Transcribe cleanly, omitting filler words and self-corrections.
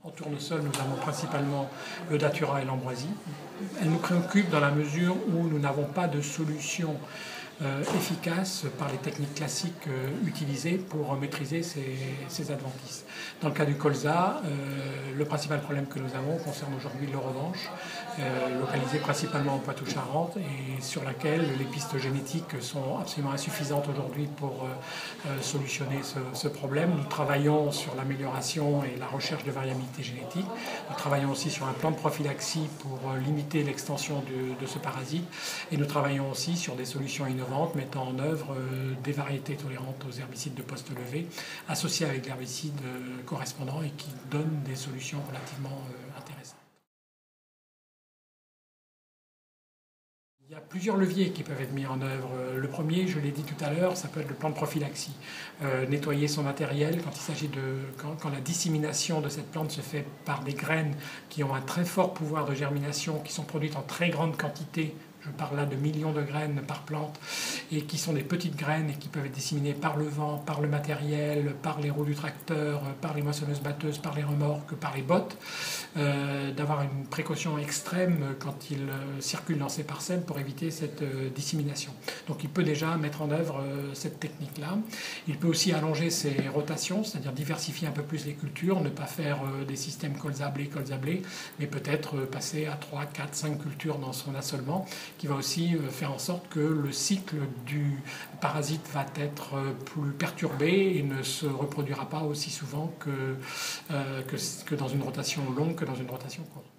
En tournesol, nous avons principalement le datura et l'ambroisie. Elle nous préoccupe dans la mesure où nous n'avons pas de solution efficace par les techniques classiques utilisées pour maîtriser ces adventices. Dans le cas du colza, le principal problème que nous avons concerne aujourd'hui le revanche, localisé principalement en Poitou-Charentes et sur laquelle les pistes génétiques sont absolument insuffisantes aujourd'hui pour solutionner ce problème. Nous travaillons sur l'amélioration et la recherche de variabilité génétique. Nous travaillons aussi sur un plan de prophylaxie pour limiter l'extension de ce parasite et nous travaillons aussi sur des solutions innovantes mettant en œuvre des variétés tolérantes aux herbicides de poste levé associées avec l'herbicide correspondant et qui donnent des solutions relativement intéressantes. Il y a plusieurs leviers qui peuvent être mis en œuvre. Le premier, je l'ai dit tout à l'heure, ça peut être le plan de prophylaxie. Nettoyer son matériel quand il s'agit quand la dissémination de cette plante se fait par des graines qui ont un très fort pouvoir de germination, qui sont produites en très grande quantité. Je parle là de millions de graines par plante et qui sont des petites graines et qui peuvent être disséminées par le vent, par le matériel, par les roues du tracteur, par les moissonneuses-batteuses, par les remorques, par les bottes. D'avoir une précaution extrême quand il circule dans ces parcelles pour éviter cette dissémination. Donc il peut déjà mettre en œuvre cette technique-là. Il peut aussi allonger ses rotations, c'est-à-dire diversifier un peu plus les cultures, ne pas faire des systèmes colza-blé, mais peut-être passer à 3, 4, 5 cultures dans son assolement, qui va aussi faire en sorte que le cycle du parasite va être plus perturbé et ne se reproduira pas aussi souvent que dans une rotation longue que dans une rotation courte.